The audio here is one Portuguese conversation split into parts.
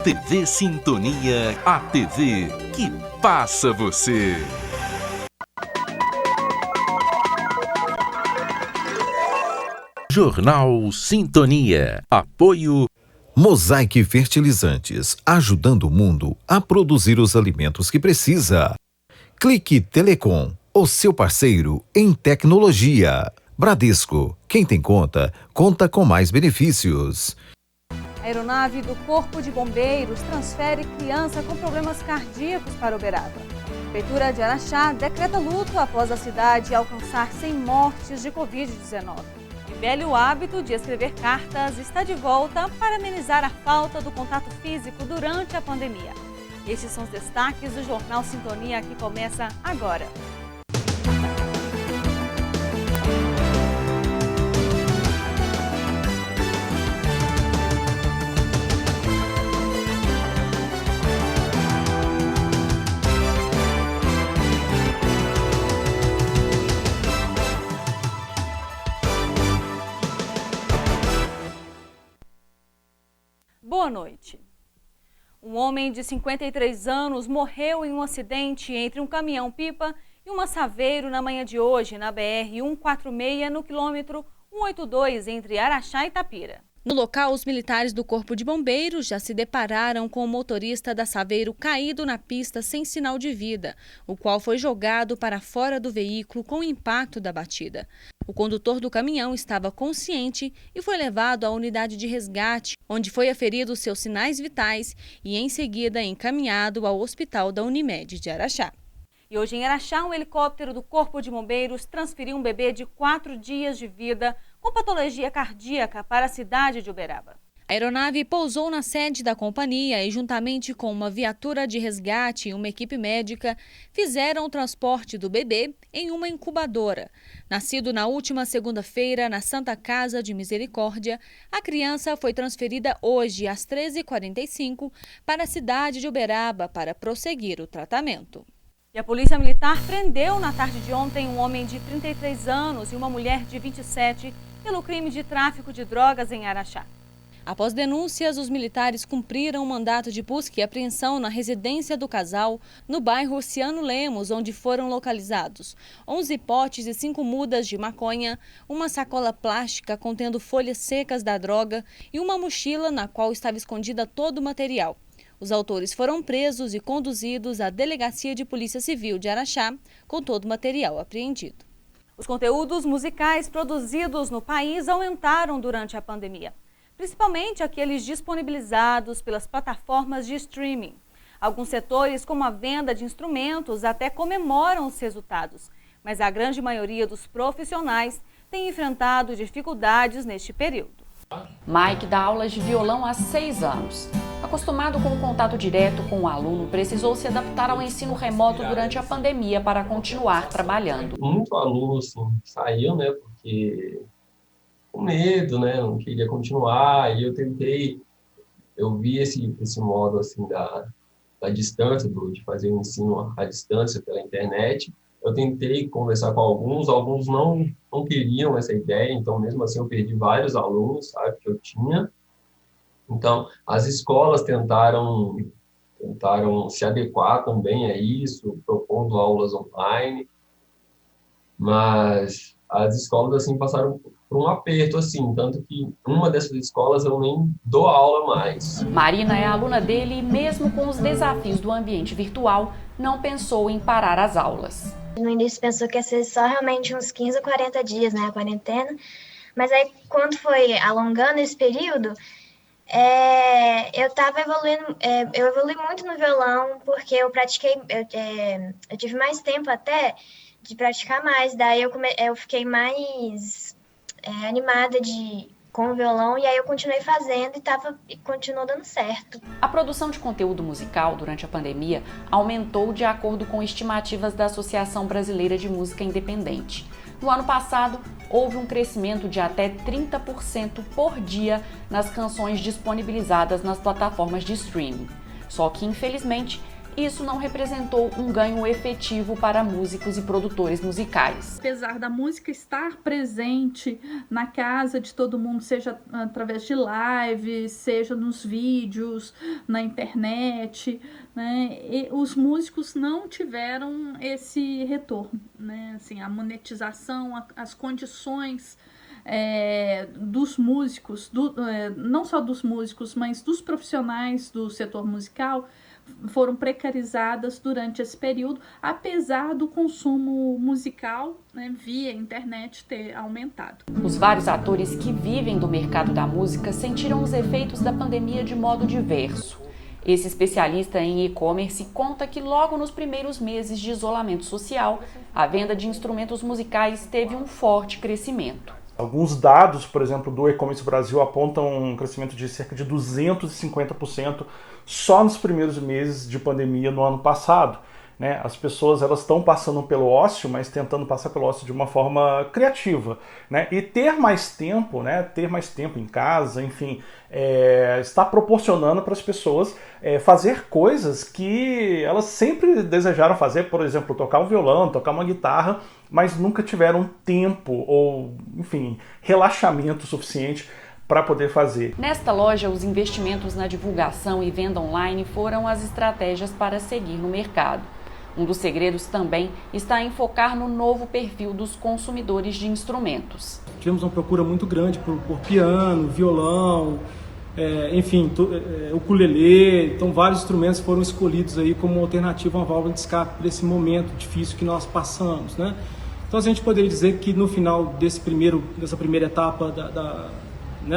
TV Sintonia, a TV que passa você. Jornal Sintonia. Apoio Mosaic Fertilizantes, ajudando o mundo a produzir os alimentos que precisa. Clique Telecom, o seu parceiro em tecnologia. Bradesco, quem tem conta, conta com mais benefícios. A aeronave do Corpo de Bombeiros transfere criança com problemas cardíacos para Uberaba. A Prefeitura de Araxá decreta luto após a cidade alcançar 100 mortes de Covid-19. O velho hábito de escrever cartas está de volta para amenizar a falta do contato físico durante a pandemia. Estes são os destaques do Jornal Sintonia, que começa agora. Boa noite. Um homem de 53 anos morreu em um acidente entre um caminhão-pipa e uma Saveiro na manhã de hoje, na BR-146, no quilômetro 182, entre Araxá e Itapira. No local, os militares do Corpo de Bombeiros já se depararam com o motorista da Saveiro caído na pista sem sinal de vida, o qual foi jogado para fora do veículo com o impacto da batida. O condutor do caminhão estava consciente e foi levado à unidade de resgate, onde foi aferido seus sinais vitais e, em seguida, encaminhado ao hospital da Unimed de Araxá. E hoje em Araxá, um helicóptero do Corpo de Bombeiros transferiu um bebê de 4 dias de vida com patologia cardíaca para a cidade de Uberaba. A aeronave pousou na sede da companhia e, juntamente com uma viatura de resgate e uma equipe médica, fizeram o transporte do bebê em uma incubadora. Nascido na última segunda-feira na Santa Casa de Misericórdia, a criança foi transferida hoje às 13h45 para a cidade de Uberaba para prosseguir o tratamento. E a Polícia Militar prendeu na tarde de ontem um homem de 33 anos e uma mulher de 27 pelo crime de tráfico de drogas em Araxá. Após denúncias, os militares cumpriram um mandato de busca e apreensão na residência do casal, no bairro Oceano Lemos, onde foram localizados 11 potes e 5 mudas de maconha, uma sacola plástica contendo folhas secas da droga e uma mochila na qual estava escondida todo o material. Os autores foram presos e conduzidos à Delegacia de Polícia Civil de Araxá, com todo o material apreendido. Os conteúdos musicais produzidos no país aumentaram durante a pandemia, principalmente aqueles disponibilizados pelas plataformas de streaming. Alguns setores, como a venda de instrumentos, até comemoram os resultados, mas a grande maioria dos profissionais tem enfrentado dificuldades neste período. Mike dá aulas de violão há 6 anos. Acostumado com o contato direto com o aluno, precisou se adaptar ao ensino remoto durante a pandemia para continuar trabalhando. Muito aluno saiu, porque com medo, não queria continuar, e eu vi esse modo da distância, de fazer o ensino à distância pela internet. Eu tentei conversar com alguns não queriam essa ideia, então mesmo assim eu perdi vários alunos, que eu tinha. Então, as escolas tentaram se adequar também a isso, propondo aulas online, mas as escolas passaram por um aperto, tanto que uma dessas escolas eu nem dou aula mais. Marina é aluna dele e mesmo com os desafios do ambiente virtual, não pensou em parar as aulas. No início pensou que ia ser só realmente uns 15 ou 40 dias, a quarentena, mas aí quando foi alongando esse período, eu estava evoluindo, eu evolui muito no violão, porque eu pratiquei, eu tive mais tempo até de praticar mais, daí eu fiquei mais animada com o violão, e aí eu continuei fazendo e continuou dando certo. A produção de conteúdo musical durante a pandemia aumentou de acordo com estimativas da Associação Brasileira de Música Independente. No ano passado, houve um crescimento de até 30% por dia nas canções disponibilizadas nas plataformas de streaming. Só que, infelizmente, isso não representou um ganho efetivo para músicos e produtores musicais. Apesar da música estar presente na casa de todo mundo, seja através de lives, seja nos vídeos, na internet, né, e os músicos não tiveram esse retorno, né? Assim, a monetização, as condições dos músicos, não só dos músicos, mas dos profissionais do setor musical, foram precarizadas durante esse período, apesar do consumo musical, né, via internet ter aumentado. Os vários atores que vivem do mercado da música sentiram os efeitos da pandemia de modo diverso. Esse especialista em e-commerce conta que logo nos primeiros meses de isolamento social, a venda de instrumentos musicais teve um forte crescimento. Alguns dados, por exemplo, do E-Commerce Brasil apontam um crescimento de cerca de 250% só nos primeiros meses de pandemia no ano passado, né? As pessoas estão passando pelo ócio, mas tentando passar pelo ócio de uma forma criativa, né? E ter mais tempo, né? Ter mais tempo em casa, enfim, está proporcionando para as pessoas fazer coisas que elas sempre desejaram fazer, por exemplo, tocar um violão, tocar uma guitarra, mas nunca tiveram tempo ou, enfim, relaxamento suficiente para poder fazer. Nesta loja, os investimentos na divulgação e venda online foram as estratégias para seguir no mercado. Um dos segredos também está em focar no novo perfil dos consumidores de instrumentos. Tivemos uma procura muito grande por piano, violão, enfim, ukulele, então vários instrumentos foram escolhidos aí como alternativa a uma válvula de escape para esse momento difícil que nós passamos, né? Então a gente poderia dizer que no final dessa primeira etapa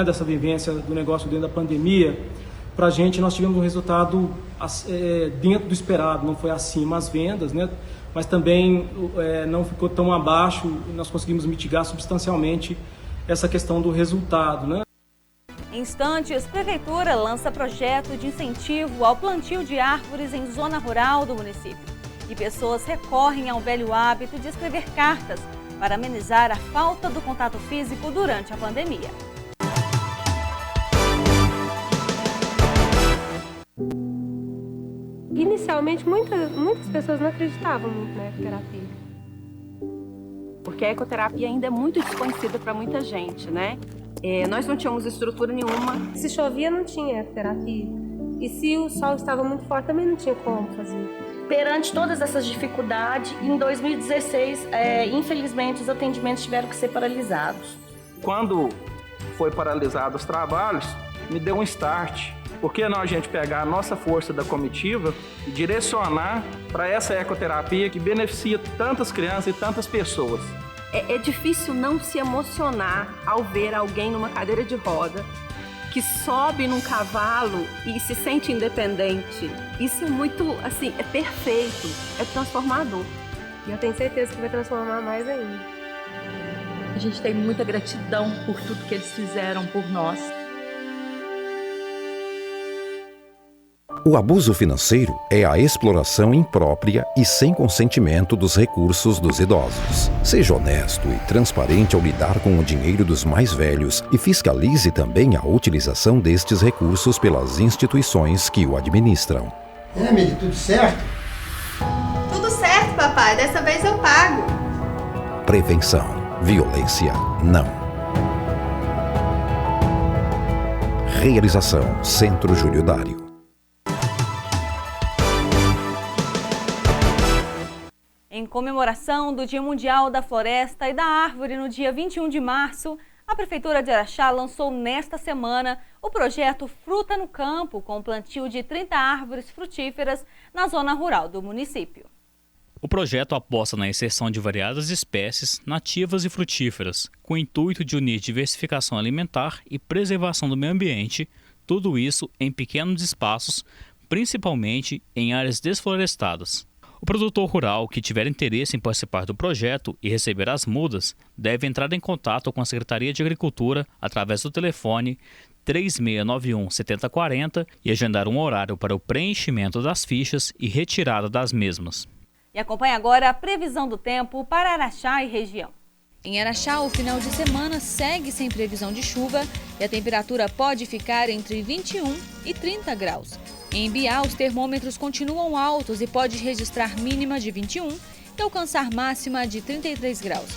dessa vivência do negócio dentro da pandemia, para a gente nós tivemos um resultado dentro do esperado, não foi acima as vendas, né? Mas também não ficou tão abaixo, nós conseguimos mitigar substancialmente essa questão do resultado, né? Em instantes, a Prefeitura lança projeto de incentivo ao plantio de árvores em zona rural do município. E pessoas recorrem ao velho hábito de escrever cartas para amenizar a falta do contato físico durante a pandemia. Inicialmente, muitas pessoas não acreditavam muito na ecoterapia. Porque a ecoterapia ainda é muito desconhecida para muita gente, né? Nós não tínhamos estrutura nenhuma. Se chovia, não tinha ecoterapia. E se o sol estava muito forte, também não tinha como fazer. Perante todas essas dificuldades, em 2016, infelizmente, os atendimentos tiveram que ser paralisados. Quando foi paralisado os trabalhos, me deu um start. Por que não a gente pegar a nossa força da comitiva e direcionar para essa ecoterapia que beneficia tantas crianças e tantas pessoas? É difícil não se emocionar ao ver alguém numa cadeira de roda que sobe num cavalo e se sente independente. Isso é muito, assim, é perfeito, é transformador. E eu tenho certeza que vai transformar mais ainda. A gente tem muita gratidão por tudo que eles fizeram por nós. O abuso financeiro é a exploração imprópria e sem consentimento dos recursos dos idosos. Seja honesto e transparente ao lidar com o dinheiro dos mais velhos e fiscalize também a utilização destes recursos pelas instituições que o administram. Emily, tudo certo? Tudo certo, papai. Dessa vez eu pago. Prevenção. Violência, não. Realização Centro Júlio Dário. Em comemoração do Dia Mundial da Floresta e da Árvore no dia 21 de março, a Prefeitura de Araxá lançou nesta semana o projeto Fruta no Campo, com o plantio de 30 árvores frutíferas na zona rural do município. O projeto aposta na inserção de variadas espécies nativas e frutíferas, com o intuito de unir diversificação alimentar e preservação do meio ambiente, tudo isso em pequenos espaços, principalmente em áreas desflorestadas. O produtor rural que tiver interesse em participar do projeto e receber as mudas deve entrar em contato com a Secretaria de Agricultura através do telefone 3691 7040 e agendar um horário para o preenchimento das fichas e retirada das mesmas. E acompanhe agora a previsão do tempo para Araxá e região. Em Araxá, o final de semana segue sem previsão de chuva e a temperatura pode ficar entre 21 e 30 graus. Em Biá, os termômetros continuam altos e pode registrar mínima de 21 e alcançar máxima de 33 graus.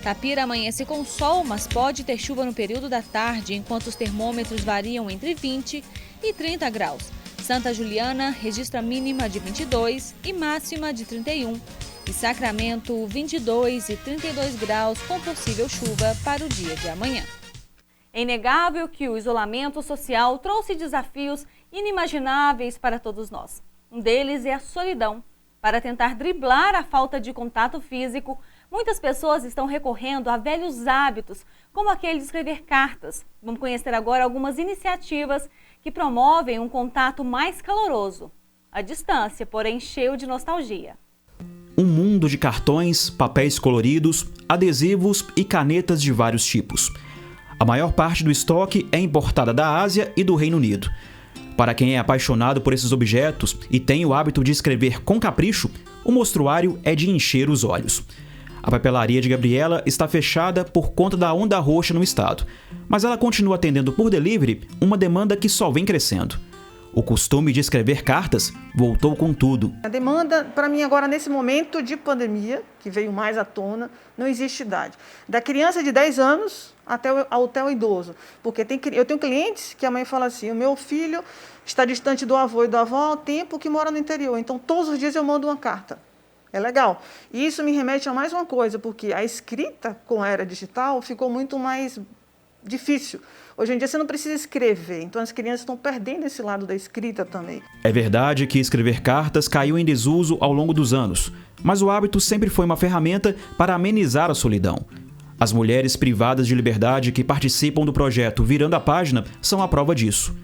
Tapira amanhece com sol, mas pode ter chuva no período da tarde, enquanto os termômetros variam entre 20 e 30 graus. Santa Juliana registra mínima de 22 e máxima de 31. E Sacramento, 22 e 32 graus, com possível chuva para o dia de amanhã. É inegável que o isolamento social trouxe desafios inimagináveis para todos nós. Um deles é a solidão. Para tentar driblar a falta de contato físico, muitas pessoas estão recorrendo a velhos hábitos, como aquele de escrever cartas. Vamos conhecer agora algumas iniciativas que promovem um contato mais caloroso, à distância, porém cheio de nostalgia. Um mundo de cartões, papéis coloridos, adesivos e canetas de vários tipos. A maior parte do estoque é importada da Ásia e do Reino Unido. Para quem é apaixonado por esses objetos e tem o hábito de escrever com capricho, o mostruário é de encher os olhos. A papelaria de Gabriela está fechada por conta da onda roxa no estado, mas ela continua atendendo por delivery uma demanda que só vem crescendo. O costume de escrever cartas voltou com tudo. A demanda, para mim agora, nesse momento de pandemia, que veio mais à tona, não existe idade. Da criança de 10 anos até o idoso. Porque eu tenho clientes que a mãe fala assim, o meu filho está distante do avô e da avó há tempo que mora no interior, então todos os dias eu mando uma carta. É legal. E isso me remete a mais uma coisa, porque a escrita com a era digital ficou muito mais difícil. Hoje em dia você não precisa escrever, então as crianças estão perdendo esse lado da escrita também. É verdade que escrever cartas caiu em desuso ao longo dos anos, mas o hábito sempre foi uma ferramenta para amenizar a solidão. As mulheres privadas de liberdade que participam do projeto Virando a Página são a prova disso.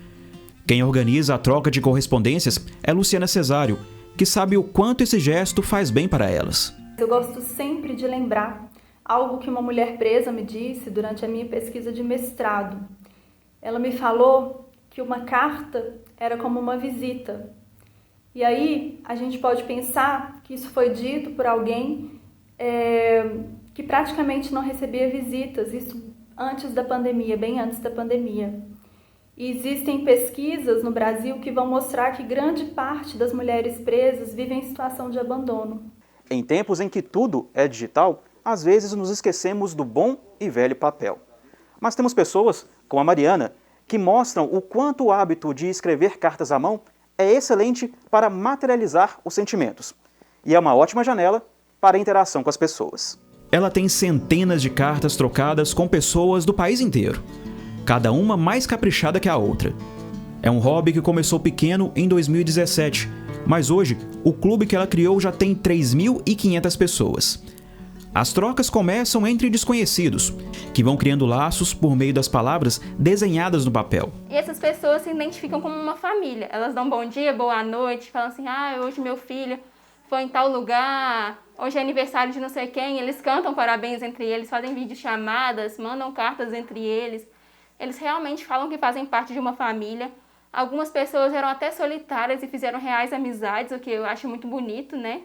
Quem organiza a troca de correspondências é Luciana Cesário, que sabe o quanto esse gesto faz bem para elas. Eu gosto sempre de lembrar algo que uma mulher presa me disse durante a minha pesquisa de mestrado. Ela me falou que uma carta era como uma visita. E aí a gente pode pensar que isso foi dito por alguém que praticamente não recebia visitas, isso antes da pandemia, bem antes da pandemia. E existem pesquisas no Brasil que vão mostrar que grande parte das mulheres presas vivem em situação de abandono. Em tempos em que tudo é digital, às vezes nos esquecemos do bom e velho papel. Mas temos pessoas, como a Mariana, que mostram o quanto o hábito de escrever cartas à mão é excelente para materializar os sentimentos. E é uma ótima janela para a interação com as pessoas. Ela tem centenas de cartas trocadas com pessoas do país inteiro, cada uma mais caprichada que a outra. É um hobby que começou pequeno em 2017, mas hoje o clube que ela criou já tem 3.500 pessoas. As trocas começam entre desconhecidos, que vão criando laços por meio das palavras desenhadas no papel. E essas pessoas se identificam como uma família. Elas dão bom dia, boa noite, falam assim, hoje meu filho foi em tal lugar, hoje é aniversário de não sei quem. Eles cantam parabéns entre eles, fazem videochamadas, mandam cartas entre eles. Eles realmente falam que fazem parte de uma família. Algumas pessoas eram até solitárias e fizeram reais amizades, o que eu acho muito bonito, né?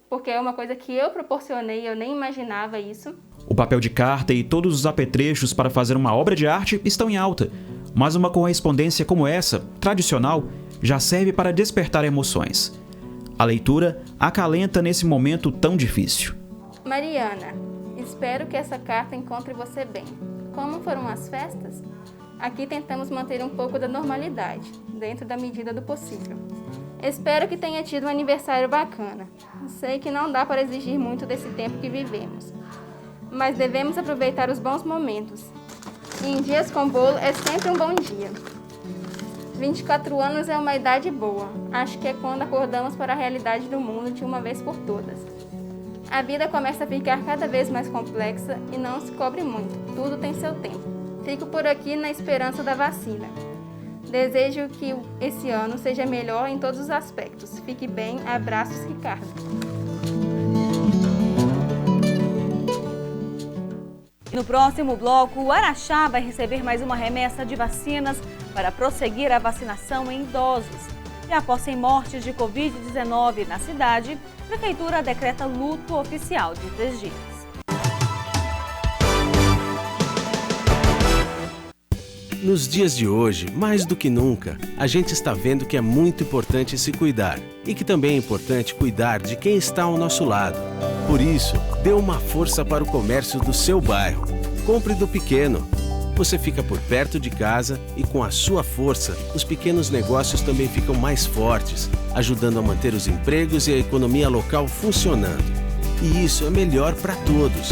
Porque é uma coisa que eu proporcionei, eu nem imaginava isso. O papel de carta e todos os apetrechos para fazer uma obra de arte estão em alta, mas uma correspondência como essa, tradicional, já serve para despertar emoções. A leitura acalenta nesse momento tão difícil. Mariana, espero que essa carta encontre você bem. Como foram as festas? Aqui tentamos manter um pouco da normalidade, dentro da medida do possível. Espero que tenha tido um aniversário bacana. Sei que não dá para exigir muito desse tempo que vivemos, mas devemos aproveitar os bons momentos. E em dias com bolo é sempre um bom dia. 24 anos é uma idade boa. Acho que é quando acordamos para a realidade do mundo de uma vez por todas. A vida começa a ficar cada vez mais complexa e não se cobre muito. Tudo tem seu tempo. Fico por aqui na esperança da vacina. Desejo que esse ano seja melhor em todos os aspectos. Fique bem. Abraços, Ricardo. No próximo bloco, o Araxá vai receber mais uma remessa de vacinas para prosseguir a vacinação em idosos. E após 100 mortes de Covid-19 na cidade, a Prefeitura decreta luto oficial de 3 dias. Nos dias de hoje, mais do que nunca, a gente está vendo que é muito importante se cuidar e que também é importante cuidar de quem está ao nosso lado. Por isso, dê uma força para o comércio do seu bairro. Compre do pequeno. Você fica por perto de casa e com a sua força, os pequenos negócios também ficam mais fortes, ajudando a manter os empregos e a economia local funcionando. E isso é melhor para todos.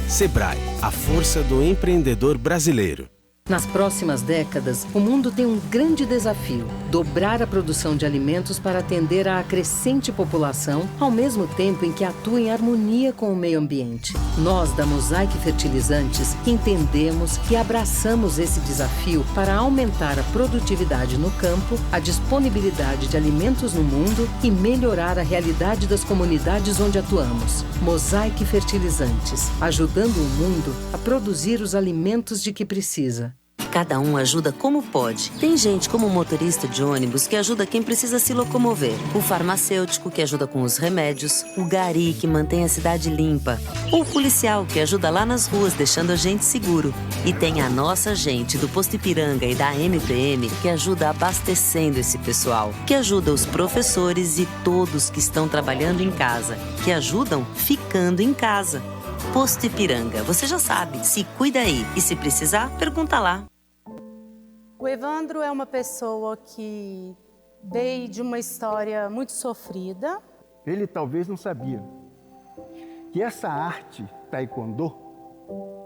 Sebrae, a força do empreendedor brasileiro. Nas próximas décadas, o mundo tem um grande desafio: dobrar a produção de alimentos para atender à crescente população, ao mesmo tempo em que atua em harmonia com o meio ambiente. Nós, da Mosaic Fertilizantes, entendemos e abraçamos esse desafio para aumentar a produtividade no campo, a disponibilidade de alimentos no mundo e melhorar a realidade das comunidades onde atuamos. Mosaic Fertilizantes, ajudando o mundo a produzir os alimentos de que precisa. Cada um ajuda como pode. Tem gente como o motorista de ônibus que ajuda quem precisa se locomover, o farmacêutico que ajuda com os remédios, o gari que mantém a cidade limpa, ou o policial que ajuda lá nas ruas deixando a gente seguro. E tem a nossa gente do Posto Ipiranga e da MPM que ajuda abastecendo esse pessoal, que ajuda os professores e todos que estão trabalhando em casa, que ajudam ficando em casa. Posto Ipiranga, você já sabe, se cuida aí e se precisar, pergunta lá. O Evandro é uma pessoa que veio de uma história muito sofrida. Ele talvez não sabia que essa arte taekwondo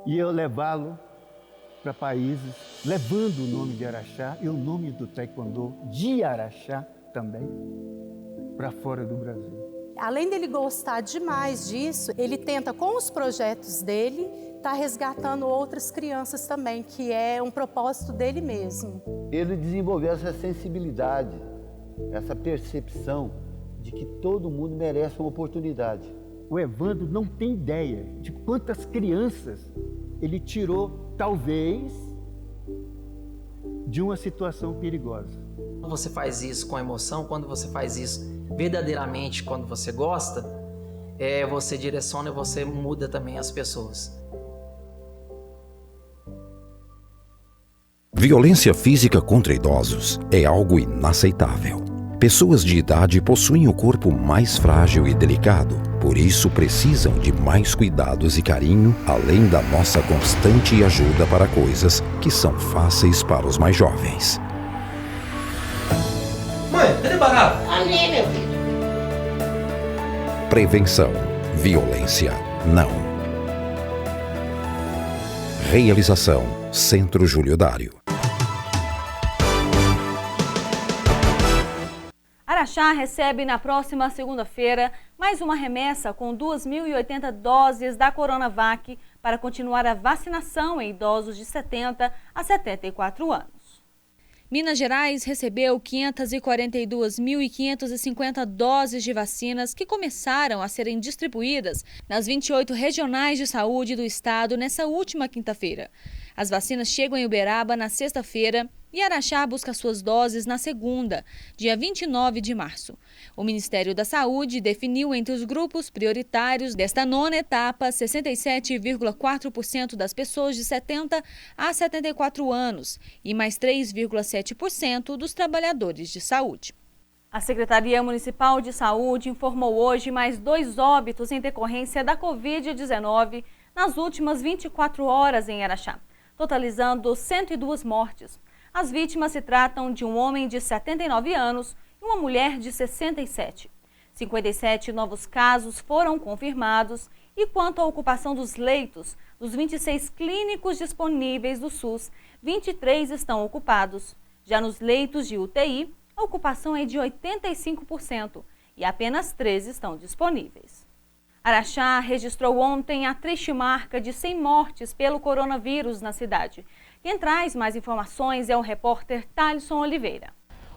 ia levá-lo para países, levando o nome de Araxá e o nome do taekwondo de Araxá também para fora do Brasil. Além dele gostar demais disso, ele tenta, com os projetos dele, estar resgatando outras crianças também, que é um propósito dele mesmo. Ele desenvolveu essa sensibilidade, essa percepção de que todo mundo merece uma oportunidade. O Evandro não tem ideia de quantas crianças ele tirou, talvez, de uma situação perigosa. Quando você faz isso com emoção, quando você faz isso verdadeiramente, quando você gosta, você direciona e você muda também as pessoas. Violência física contra idosos é algo inaceitável. Pessoas de idade possuem o corpo mais frágil e delicado, por isso precisam de mais cuidados e carinho, além da nossa constante ajuda para coisas que são fáceis para os mais jovens. Mãe, cadê barato? Ali, meu filho. Prevenção. Violência não. Realização: Centro Júlio Dário. Araxá recebe na próxima segunda-feira mais uma remessa com 2.080 doses da Coronavac para continuar a vacinação em idosos de 70 a 74 anos. Minas Gerais recebeu 542.550 doses de vacinas que começaram a serem distribuídas nas 28 regionais de saúde do estado nessa última quinta-feira. As vacinas chegam em Uberaba na sexta-feira e Araxá busca suas doses na segunda, dia 29 de março. O Ministério da Saúde definiu entre os grupos prioritários desta nona etapa 67,4% das pessoas de 70 a 74 anos e mais 3,7% dos trabalhadores de saúde. A Secretaria Municipal de Saúde informou hoje mais 2 óbitos em decorrência da Covid-19 nas últimas 24 horas em Araxá, totalizando 102 mortes. As vítimas se tratam de um homem de 79 anos e uma mulher de 67. 57 novos casos foram confirmados e quanto à ocupação dos leitos, dos 26 clínicos disponíveis do SUS, 23 estão ocupados. Já nos leitos de UTI, a ocupação é de 85% e apenas 3 estão disponíveis. Araxá registrou ontem a triste marca de 100 mortes pelo coronavírus na cidade. Quem traz mais informações é o repórter Thalisson Oliveira.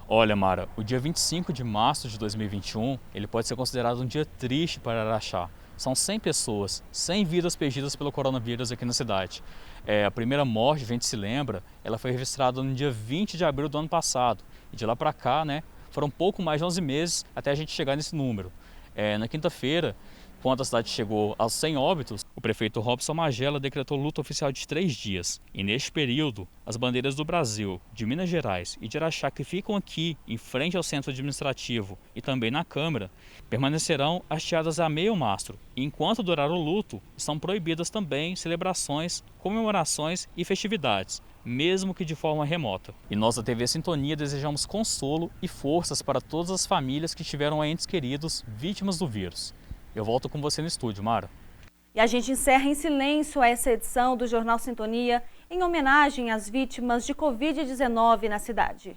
Olha, Mara, o dia 25 de março de 2021, ele pode ser considerado um dia triste para Araxá. São 100 pessoas, 100 vidas perdidas pelo coronavírus aqui na cidade. A primeira morte, a gente se lembra, ela foi registrada no dia 20 de abril do ano passado. E de lá para cá, foram pouco mais de 11 meses até a gente chegar nesse número. Na quinta-feira, Quando a cidade chegou aos 100 óbitos, o prefeito Robson Magela decretou luto oficial de 3 dias. E neste período, as bandeiras do Brasil, de Minas Gerais e de Araxá, que ficam aqui em frente ao centro administrativo e também na Câmara, permanecerão hasteadas a meio mastro. E enquanto durar o luto, estão proibidas também celebrações, comemorações e festividades, mesmo que de forma remota. E nós da TV Sintonia desejamos consolo e forças para todas as famílias que tiveram entes queridos vítimas do vírus. Eu volto com você no estúdio, Mara. E a gente encerra em silêncio essa edição do Jornal Sintonia em homenagem às vítimas de Covid-19 na cidade.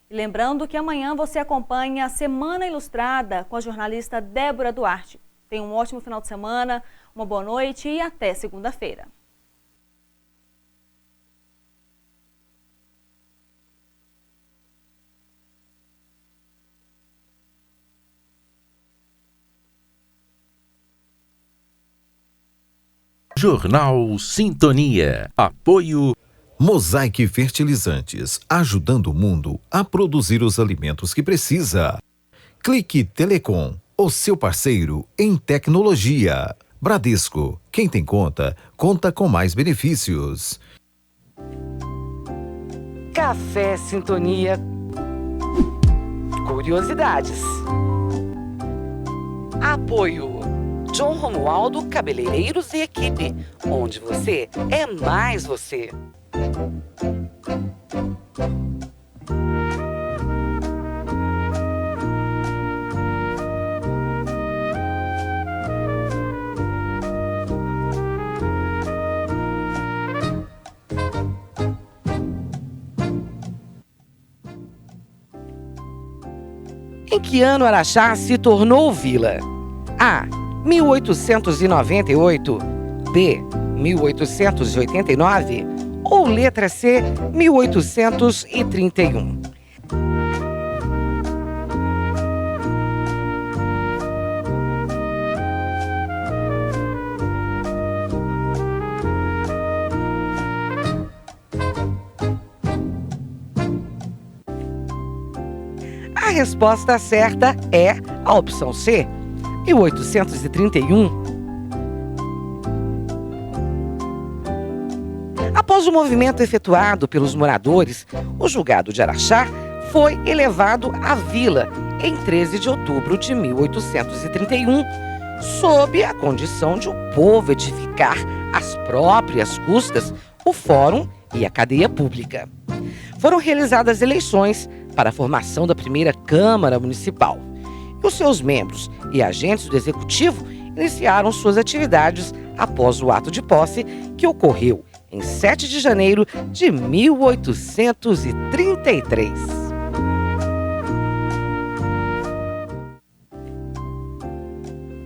E lembrando que amanhã você acompanha a Semana Ilustrada com a jornalista Débora Duarte. Tenha um ótimo final de semana, uma boa noite e até segunda-feira. Jornal Sintonia. Apoio Mosaic Fertilizantes, ajudando o mundo a produzir os alimentos que precisa. Clique Telecom, o seu parceiro em tecnologia. Bradesco, quem tem conta, conta com mais benefícios. Café Sintonia. Curiosidades. Apoio John Romualdo Cabeleireiros e Equipe, onde você é mais você. Em que ano Araxá se tornou vila? A. 1898, B. 1889 ou letra C. 1831. A resposta certa é a opção C. 1831. Após o movimento efetuado pelos moradores, o julgado de Araxá foi elevado à vila em 13 de outubro de 1831, sob a condição de o povo edificar às próprias custas o fórum e a cadeia pública. Foram realizadas eleições para a formação da primeira Câmara Municipal. Os seus membros e agentes do Executivo iniciaram suas atividades após o ato de posse, que ocorreu em 7 de janeiro de 1833.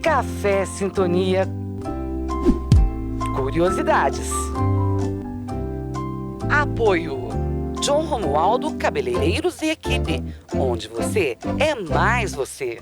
Café Sintonia. Curiosidades. Apoio John Romualdo Cabeleireiros e Equipe, onde você é mais você.